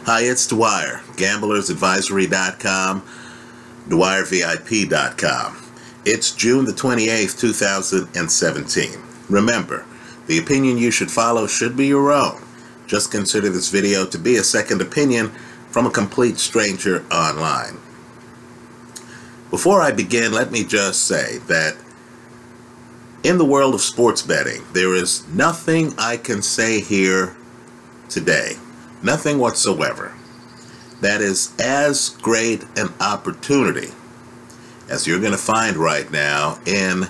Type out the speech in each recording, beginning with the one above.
Hi, it's Dwyer, gamblersadvisory.com, dwyervip.com. It's June the 28th, 2017. Remember, the opinion you should follow should be your own. Just consider this video to be a second opinion from a complete stranger online. Before I begin, let me just say that in the world of sports betting, there is nothing I can say here today, nothing whatsoever, that is as great an opportunity as you're going to find right now in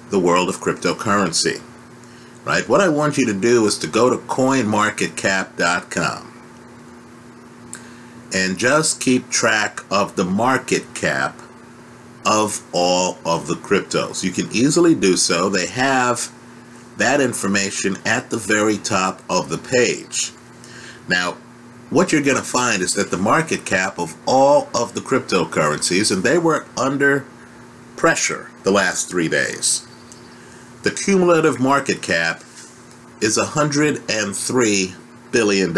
the world of cryptocurrency. Right? What I want you to do is to go to coinmarketcap.com and just keep track of the market cap of all of the cryptos. You can easily do so. They have that information at the very top of the page. Now, what you're going to find is that the market cap of all of the cryptocurrencies, and they were under pressure the last 3 days, the cumulative market cap is $103 billion,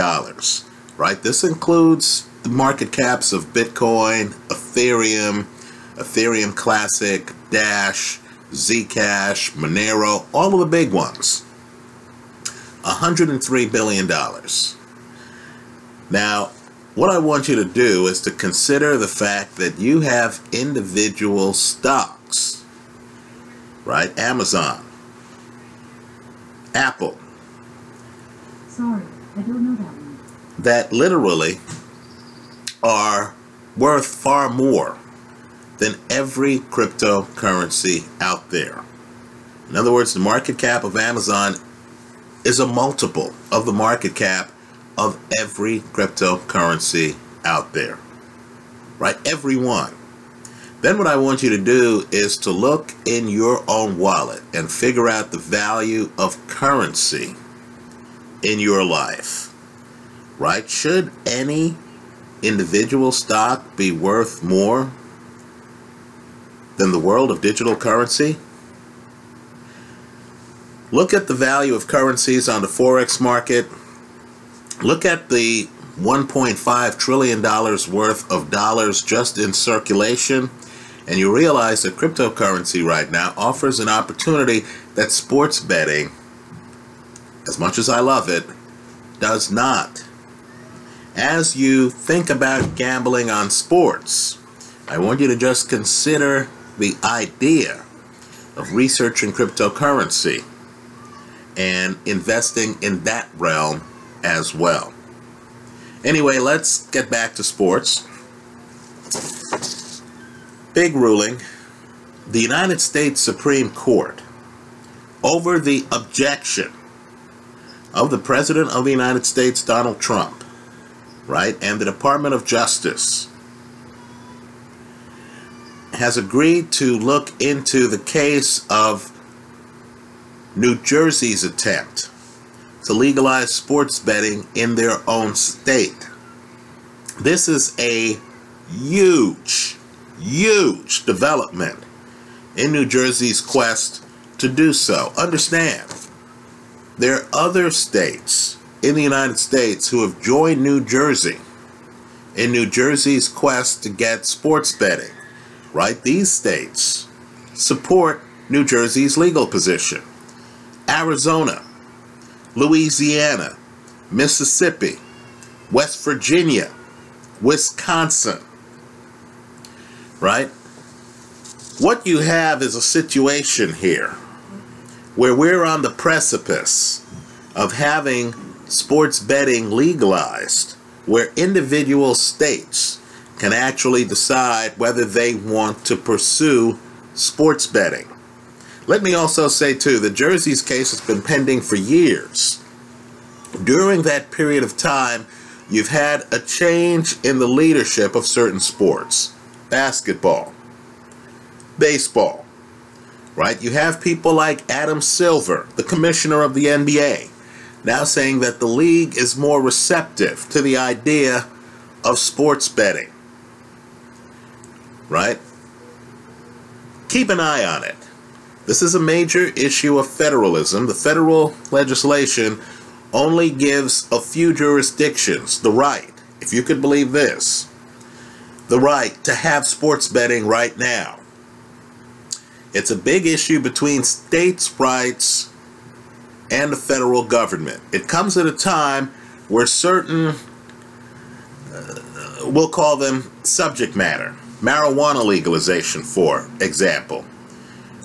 right? This includes the market caps of Bitcoin, Ethereum, Ethereum Classic, Dash, Zcash, Monero, all of the big ones. $103 billion. Now, what I want you to do is to consider the fact that you have individual stocks, right? Amazon, Apple. Sorry, I don't know that one. That literally are worth far more than every cryptocurrency out there. In other words, the market cap of Amazon is a multiple of the market cap of every cryptocurrency out there. Right? Every one. Then what I want you to do is to look in your own wallet and figure out the value of currency in your life. Right? Should any individual stock be worth more than the world of digital currency? Look at the value of currencies on the Forex market. Look at the $1.5 trillion worth of dollars just in circulation, and you realize that cryptocurrency right now offers an opportunity that sports betting, as much as I love it, does not. As you think about gambling on sports, I want you to just consider the idea of researching cryptocurrency and investing in that realm as well. Anyway, let's get back to sports. Big ruling. The United States Supreme Court, over the objection of the President of the United States, Donald Trump, right, and the Department of Justice, has agreed to look into the case of New Jersey's attempt to legalize sports betting in their own state. This is a huge, huge development in New Jersey's quest to do so. Understand, there are other states in the United States who have joined New Jersey in New Jersey's quest to get sports betting. Right? These states support New Jersey's legal position. Arizona, Louisiana, Mississippi, West Virginia, Wisconsin. Right? What you have is a situation here where we're on the precipice of having sports betting legalized, where individual states can actually decide whether they want to pursue sports betting. Let me also say, too, that Jersey's case has been pending for years. During that period of time, you've had a change in the leadership of certain sports. Basketball, baseball, right? You have people like Adam Silver, the commissioner of the NBA, now saying that the league is more receptive to the idea of sports betting. Right? Keep an eye on it. This is a major issue of federalism. The federal legislation only gives a few jurisdictions the right if you could believe this, the right to have sports betting right now. It's a big issue between states' rights and the federal government. It comes at a time where certain, we'll call them subject matter, marijuana legalization, for example,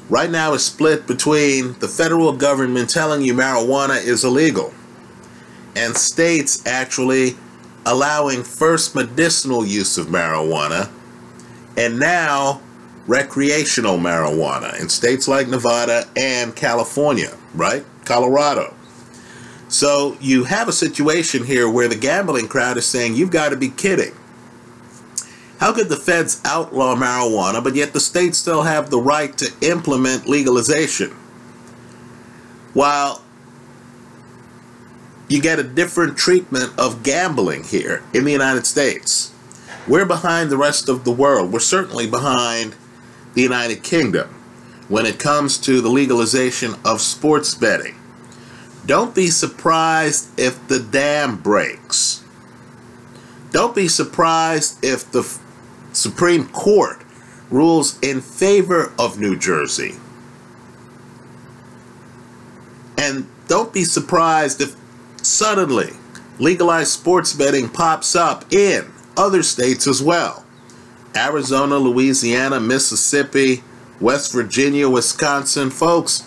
right now is split between the federal government telling you marijuana is illegal and states actually allowing first medicinal use of marijuana and now recreational marijuana in states like Nevada and California, right? Colorado. So you have a situation here where the gambling crowd is saying, you've got to be kidding. How could the feds outlaw marijuana, but yet the states still have the right to implement legalization? While you get a different treatment of gambling here in the United States. We're behind the rest of the world. We're certainly behind the United Kingdom when it comes to the legalization of sports betting. Don't be surprised if the dam breaks. Don't be surprised if the Supreme Court rules in favor of New Jersey. And don't be surprised if suddenly legalized sports betting pops up in other states as well. Arizona, Louisiana, Mississippi, West Virginia, Wisconsin. Folks,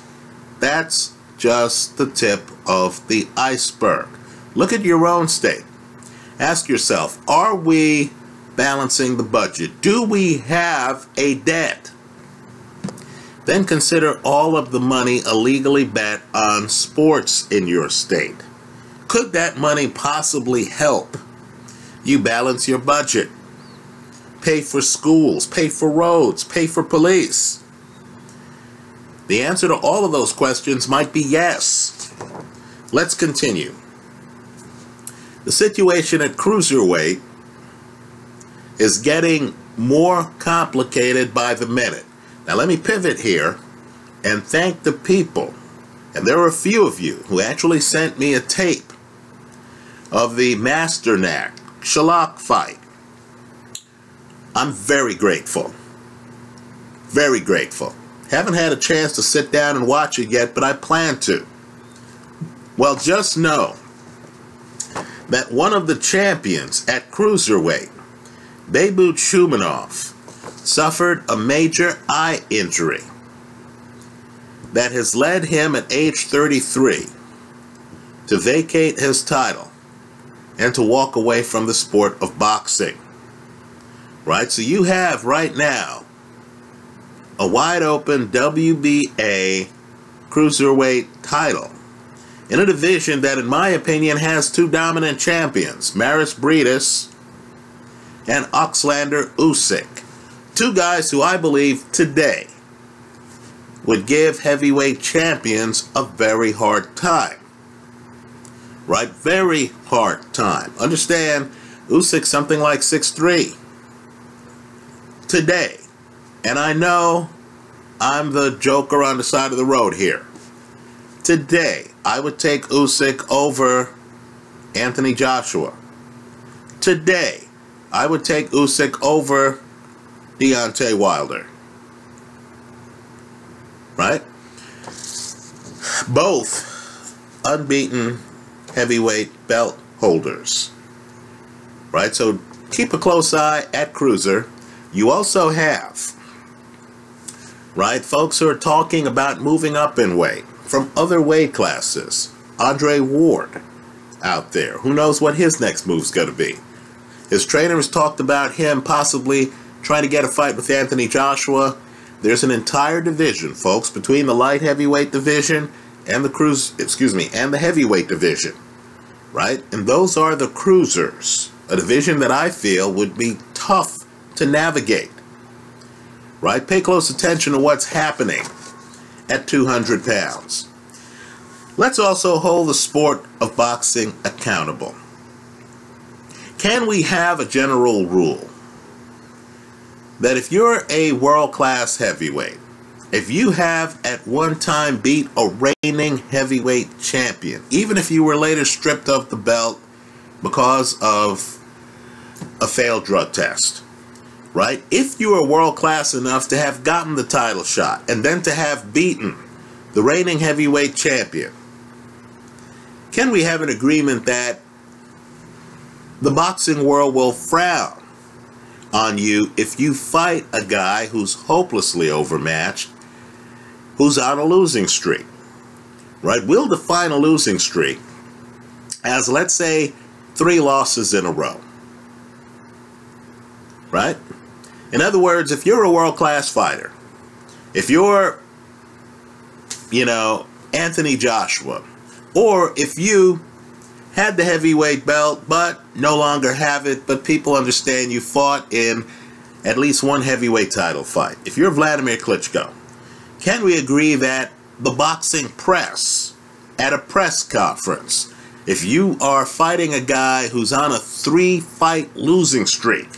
that's just the tip of the iceberg. Look at your own state. Ask yourself, are we balancing the budget? Do we have a debt? Then consider all of the money illegally bet on sports in your state. Could that money possibly help you balance your budget? Pay for schools, pay for roads, pay for police? The answer to all of those questions might be yes. Let's continue. The situation at cruiserweight is getting more complicated by the minute. Now let me pivot here and thank the people, and there are a few of you who actually sent me a tape of the Masternak Shalak fight. I'm very grateful. Very grateful. Haven't had a chance to sit down and watch it yet, but I plan to. Well, just know that one of the champions at cruiserweight, Shumenov, suffered a major eye injury that has led him at age 33 to vacate his title and to walk away from the sport of boxing. Right? So you have right now a wide open WBA cruiserweight title in a division that, in my opinion, has two dominant champions, Maris Briedis and Oxlander Usyk. Two guys who I believe today would give heavyweight champions a very hard time. Right? Very hard time. Understand, Usyk something like 6'3". Today. And I know I'm the joker on the side of the road here. Today, I would take Usyk over Anthony Joshua. Today, I would take Usyk over Deontay Wilder. Right? Both unbeaten heavyweight belt holders. Right? So keep a close eye at cruiser. You also have, right, folks who are talking about moving up in weight from other weight classes. Andre Ward out there. Who knows what his next move's going to be? His trainer has talked about him possibly trying to get a fight with Anthony Joshua. There's an entire division, folks, between the light heavyweight division and the heavyweight division, right? And those are the cruisers, a division that I feel would be tough to navigate, right? Pay close attention to what's happening at 200 pounds. Let's also hold the sport of boxing accountable. Can we have a general rule that if you're a world-class heavyweight, if you have at one time beat a reigning heavyweight champion, even if you were later stripped of the belt because of a failed drug test, right? If you are world class enough to have gotten the title shot and then to have beaten the reigning heavyweight champion, can we have an agreement that the boxing world will frown on you if you fight a guy who's hopelessly overmatched, who's on a losing streak, right? We'll define a losing streak as, let's say, 3 losses in a row, right? In other words, if you're a world-class fighter, if you're, Anthony Joshua, or if you had the heavyweight belt but no longer have it, but people understand you fought in at least one heavyweight title fight. If you're Vladimir Klitschko, can we agree that the boxing press at a press conference, if you are fighting a guy who's on a 3-fight losing streak,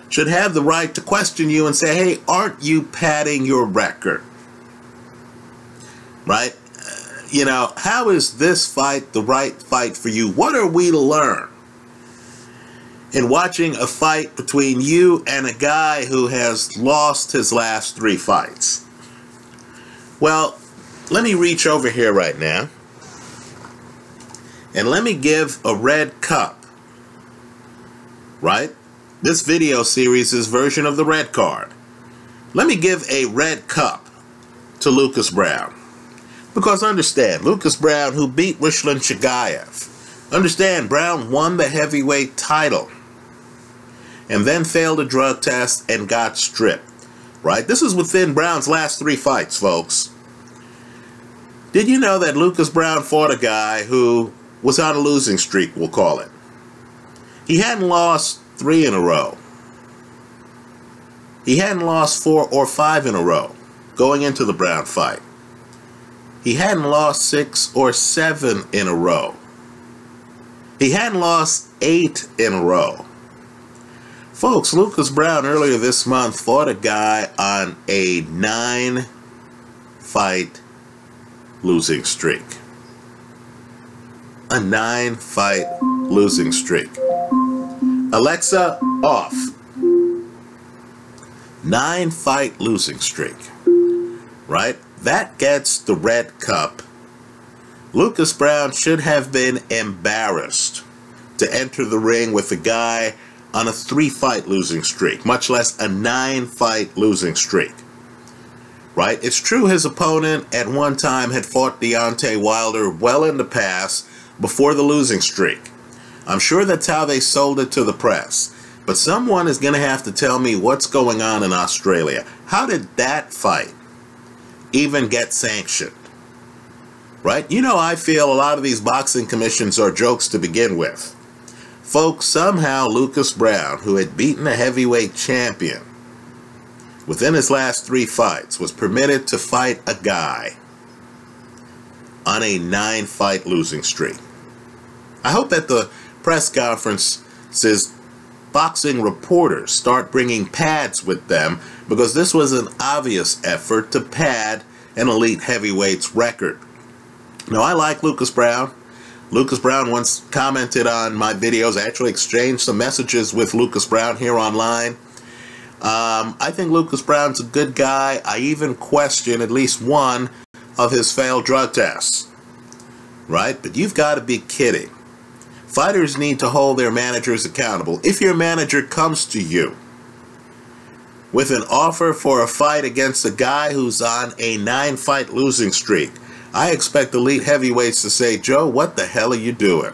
should have the right to question you and say, hey, aren't you padding your record? Right? How is this fight the right fight for you? What are we to learn in watching a fight between you and a guy who has lost his last 3 fights? Well, let me reach over here right now and let me give a red cup, right? This video series is version of the red card. Let me give a red cup to Lucas Browne. Because understand, Lucas Browne, who beat Ruslan Chagayev, understand, Browne won the heavyweight title and then failed a drug test and got stripped, right? This is within Browne's last 3 fights, folks. Did you know that Lucas Browne fought a guy who was on a losing streak, we'll call it? He hadn't lost 3 in a row. He hadn't lost 4 or 5 in a row going into the Browne fight. He hadn't lost 6 or 7 in a row. He hadn't lost 8 in a row. Folks, Lucas Browne earlier this month fought a guy on a 9-fight losing streak. A 9-fight losing streak. Alexa, off. 9-fight losing streak. Right? That gets the red cup. Lucas Browne should have been embarrassed to enter the ring with a guy on a 3-fight losing streak, much less a 9-fight losing streak. Right? It's true his opponent at one time had fought Deontay Wilder well in the past before the losing streak. I'm sure that's how they sold it to the press. But someone is going to have to tell me what's going on in Australia. How did that fight even get sanctioned? Right? I feel a lot of these boxing commissions are jokes to begin with. Folks, somehow Lucas Browne, who had beaten a heavyweight champion within his last 3 fights, was permitted to fight a guy on a 9-fight losing streak. I hope that the press conference says boxing reporters start bringing pads with them, because this was an obvious effort to pad an elite heavyweight's record. Now, I like Lucas Browne. Lucas Browne once commented on my videos. I actually exchanged some messages with Lucas Browne here online. I think Lucas Browne's a good guy. I even question at least one of his failed drug tests. Right? But you've got to be kidding. Fighters need to hold their managers accountable. If your manager comes to you with an offer for a fight against a guy who's on a 9-fight losing streak, I expect elite heavyweights to say, Joe, what the hell are you doing?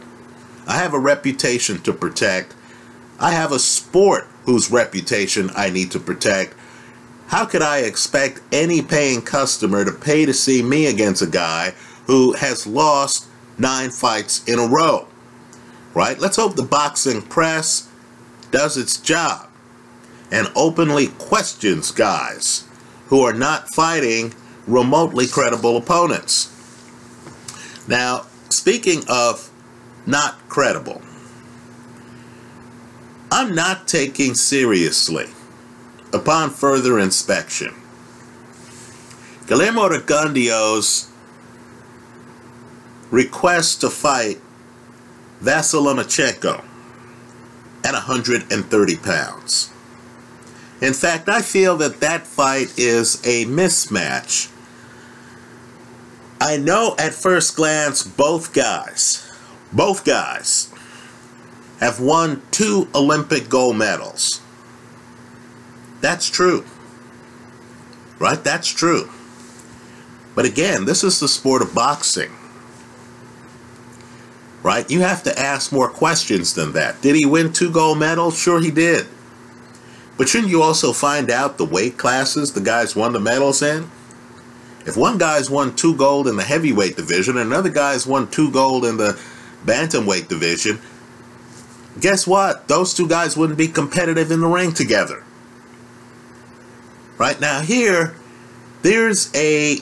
I have a reputation to protect. I have a sport whose reputation I need to protect. How could I expect any paying customer to pay to see me against a guy who has lost 9 fights in a row? Right? Let's hope the boxing press does its job and openly questions guys who are not fighting remotely credible opponents. Now, speaking of not credible, I'm not taking seriously, upon further inspection, Guillermo Rigondeaux's request to fight Lomachenko at 130 pounds. In fact, I feel that that fight is a mismatch. I know at first glance both guys have won 2 Olympic gold medals. That's true. Right? That's true. But again, this is the sport of boxing. Right? You have to ask more questions than that. Did he win 2 gold medals? Sure he did. But shouldn't you also find out the weight classes the guys won the medals in? If one guy's won 2 gold in the heavyweight division and another guy's won 2 gold in the bantamweight division, guess what? Those 2 guys wouldn't be competitive in the ring together. Right now here, there's a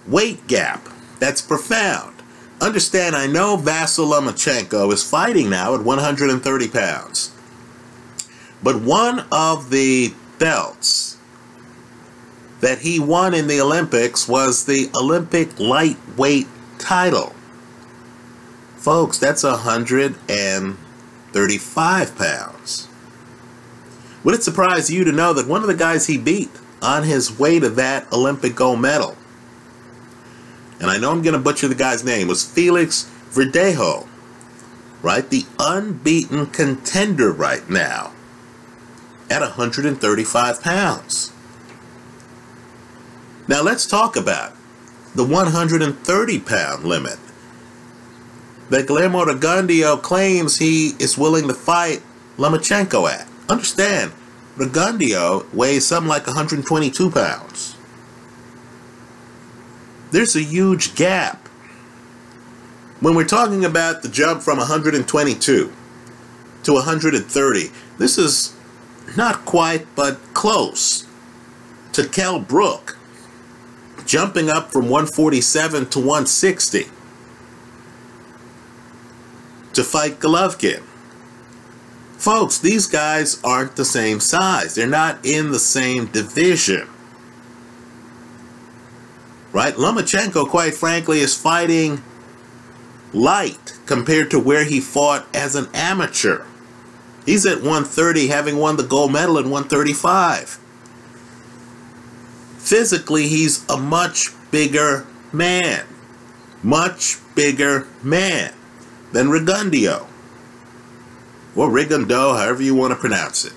weight gap that's profound. Understand, I know Vasyl Lomachenko is fighting now at 130 pounds. But one of the belts that he won in the Olympics was the Olympic lightweight title. Folks, that's 135 pounds. Would it surprise you to know that one of the guys he beat on his way to that Olympic gold medal, and I know I'm going to butcher the guy's name, was Felix Verdejo, right? The unbeaten contender right now at 135 pounds. Now let's talk about the 130-pound limit that Guillermo Rigondeaux claims he is willing to fight Lomachenko at. Understand, Rigondeaux weighs something like 122 pounds. There's a huge gap. When we're talking about the jump from 122 to 130, this is not quite, but close to Kell Brook jumping up from 147 to 160 to fight Golovkin. Folks, these guys aren't the same size. They're not in the same division. Right? Lomachenko, quite frankly, is fighting light compared to where he fought as an amateur. He's at 130, having won the gold medal at 135. Physically, he's a much bigger man. Much bigger man than Rigondeaux. Or Rigondeaux, however you want to pronounce it.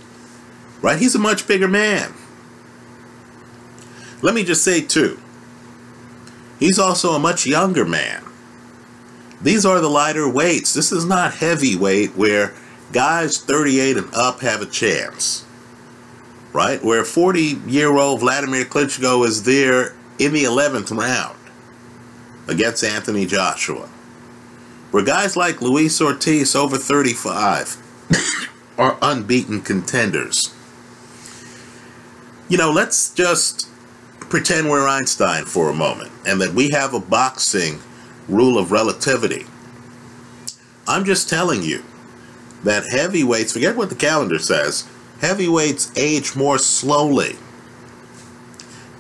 Right? He's a much bigger man. Let me just say, too, he's also a much younger man. These are the lighter weights. This is not heavyweight where guys 38 and up have a chance. Right? Where 40-year-old Vladimir Klitschko is there in the 11th round against Anthony Joshua. Where guys like Luis Ortiz, over 35, are unbeaten contenders. You know, let's just pretend we're Einstein for a moment and that we have a boxing rule of relativity. I'm just telling you that heavyweights, forget what the calendar says, heavyweights age more slowly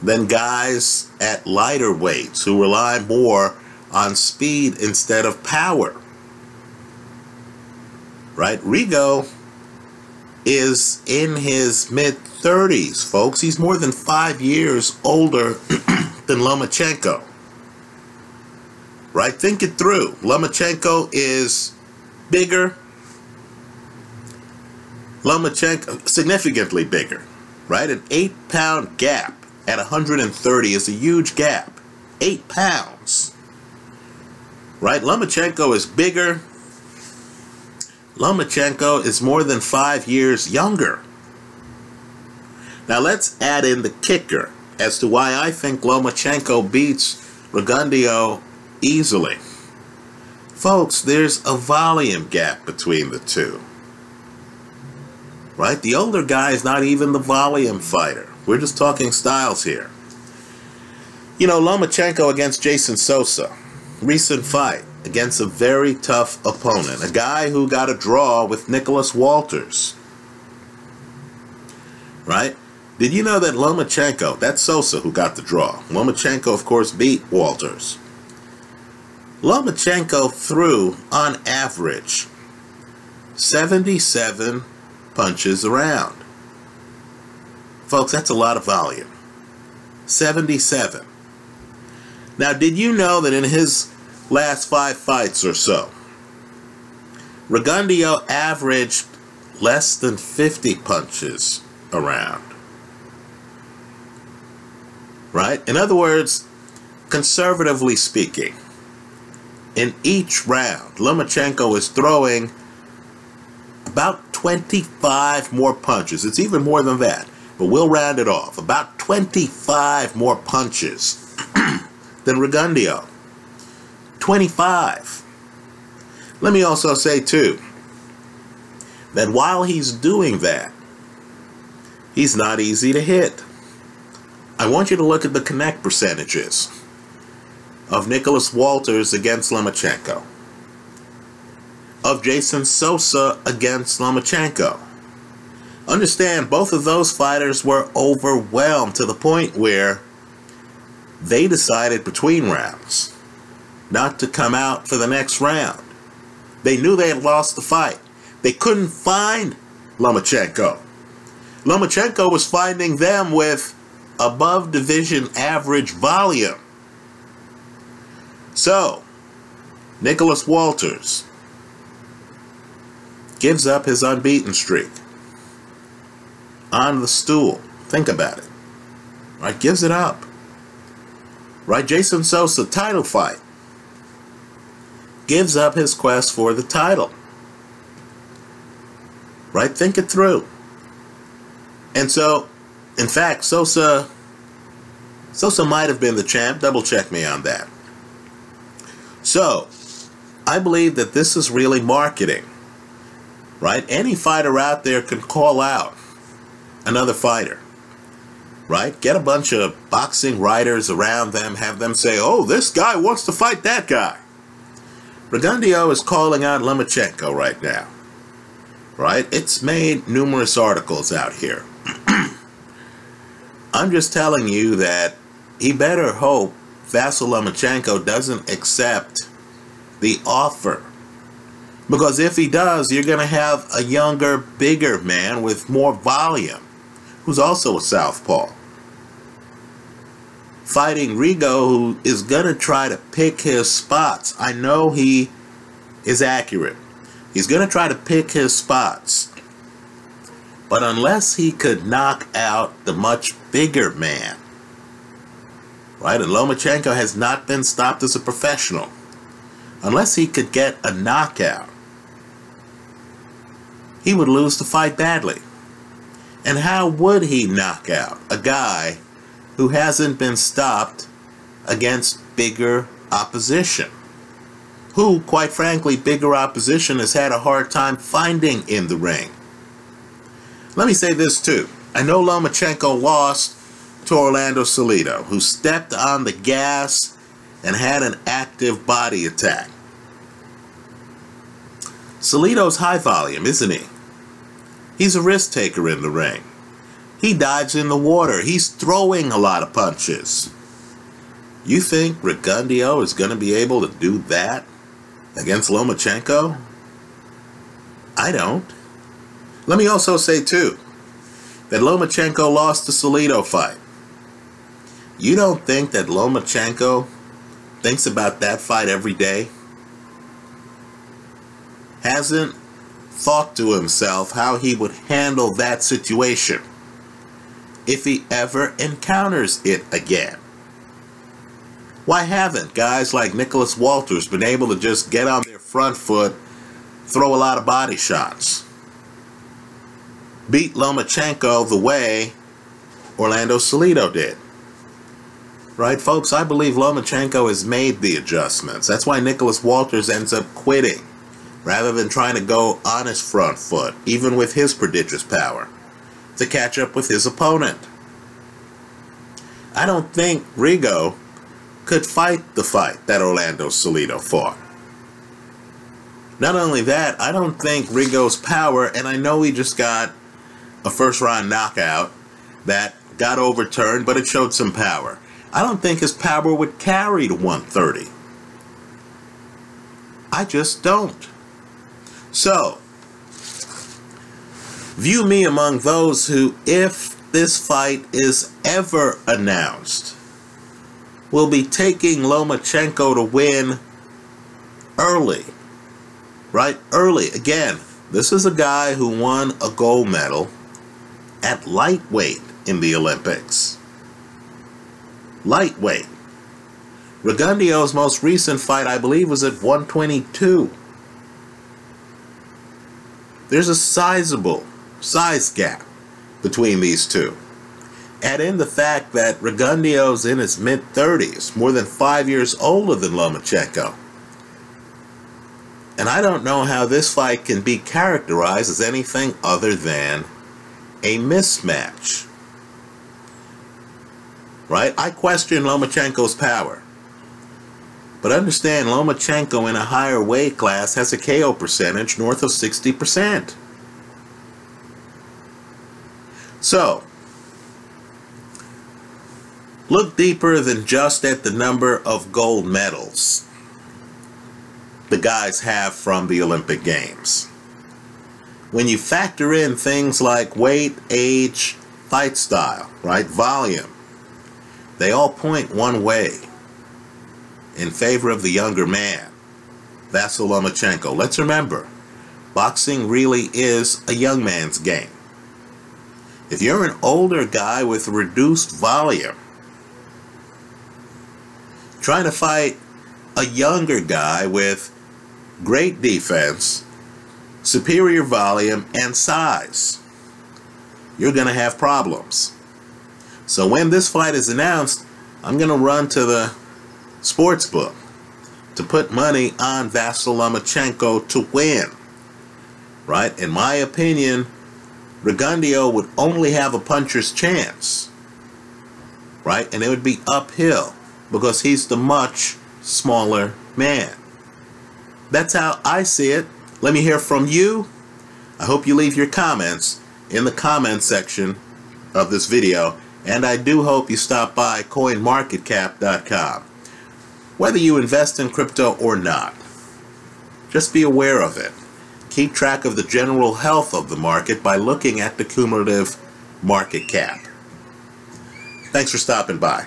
than guys at lighter weights who rely more on speed instead of power. Right? Rigo is in his mid-30s, folks. He's more than 5 years older than Lomachenko. Right? Think it through. Lomachenko is bigger. Lomachenko, significantly bigger. Right? An 8-pound gap at 130 is a huge gap. 8 pounds. Right? Lomachenko is bigger. Lomachenko is more than 5 years younger. Now let's add in the kicker as to why I think Lomachenko beats Rigondeaux easily. Folks, there's a volume gap between the two. Right? The older guy is not even the volume fighter. We're just talking styles here. You know, Lomachenko against Jason Sosa. Recent fight against a very tough opponent. A guy who got a draw with Nicholas Walters. Right? Did you know that Lomachenko, that's Sosa who got the draw. Lomachenko, of course, beat Walters. Lomachenko threw, on average, 77 punches around. Folks, that's a lot of volume. 77. Now, did you know that in his last 5 fights or so, Rigondeaux averaged less than 50 punches around? Right? In other words, conservatively speaking, in each round, Lomachenko is throwing about 25 more punches. It's even more than that, but we'll round it off. About 25 more punches than Rigondeaux. 25. Let me also say, too, that while he's doing that, he's not easy to hit. I want you to look at the connect percentages of Nicholas Walters against Lomachenko, of Jason Sosa against Lomachenko. Understand, both of those fighters were overwhelmed to the point where they decided between rounds not to come out for the next round. They knew they had lost the fight. They couldn't find Lomachenko. Lomachenko was finding them with above division average volume. So, Nicholas Walters gives up his unbeaten streak on the stool. Think about it. Right? Gives it up. Right? Jason Sosa, title fight. Gives up his quest for the title. Right? Think it through. And so, in fact, Sosa might have been the champ. Double check me on that. So, I believe that this is really marketing. Right? Any fighter out there can call out another fighter. Right? Get a bunch of boxing writers around them, have them say, oh, this guy wants to fight that guy. Rigondeaux is calling out Lomachenko right now. Right? It's made numerous articles out here. I'm just telling you that he better hope Vasyl Lomachenko doesn't accept the offer. Because if he does, you're going to have a younger, bigger man with more volume, who's also a southpaw, fighting Rigo, who is going to try to pick his spots. I know he is accurate. He's going to try to pick his spots. But unless he could knock out the much bigger man, right, and Lomachenko has not been stopped as a professional, unless he could get a knockout, he would lose the fight badly. And how would he knock out a guy who hasn't been stopped against bigger opposition? Who, quite frankly, bigger opposition has had a hard time finding in the ring. Let me say this too. I know Lomachenko lost to Orlando Salido, who stepped on the gas and had an active body attack. Salido's high volume, isn't he? He's a risk taker in the ring. He dives in the water. He's throwing a lot of punches. You think Rigondeaux is going to be able to do that against Lomachenko? I don't. Let me also say, too, that Lomachenko lost the Salido fight. You don't think that Lomachenko thinks about that fight every day? Hasn't thought to himself how he would handle that situation if he ever encounters it again? Why haven't guys like Nicholas Walters been able to just get on their front foot, throw a lot of body shots, beat Lomachenko the way Orlando Salido did? Right, folks? I believe Lomachenko has made the adjustments. That's why Nicholas Walters ends up quitting rather than trying to go on his front foot, even with his prodigious power, to catch up with his opponent. I don't think Rigo could fight the fight that Orlando Salido fought. Not only that, I don't think Rigo's power, and I know he just got a first-round knockout that got overturned, but it showed some power. I don't think his power would carry to 130. I just don't. So, view me among those who, if this fight is ever announced, will be taking Lomachenko to win early. Right? Early. Again, this is a guy who won a gold medal at lightweight in the Olympics. Lightweight. Rigondeaux's most recent fight, I believe, was at 122. There's a sizable size gap between these two. Add in the fact that Rigondeaux's in his mid-30s, more than 5 years older than Lomachenko. And I don't know how this fight can be characterized as anything other than a mismatch. Right? I question Lomachenko's power. But understand, Lomachenko in a higher weight class has a KO percentage north of 60%. So, look deeper than just at the number of gold medals the guys have from the Olympic Games. When you factor in things like weight, age, fight style, right, volume, they all point one way, in favor of the younger man, Vasyl Lomachenko. Let's remember, boxing really is a young man's game. If you're an older guy with reduced volume, trying to fight a younger guy with great defense, superior volume, and size, you're going to have problems. So when this fight is announced, I'm going to run to the sportsbook to put money on Vasyl Lomachenko to win. Right? In my opinion, Rigondeaux would only have a puncher's chance. Right? And it would be uphill because he's the much smaller man. That's how I see it. Let me hear from you. I hope you leave your comments in the comment section of this video. And I do hope you stop by coinmarketcap.com. Whether you invest in crypto or not, just be aware of it. Keep track of the general health of the market by looking at the cumulative market cap. Thanks for stopping by.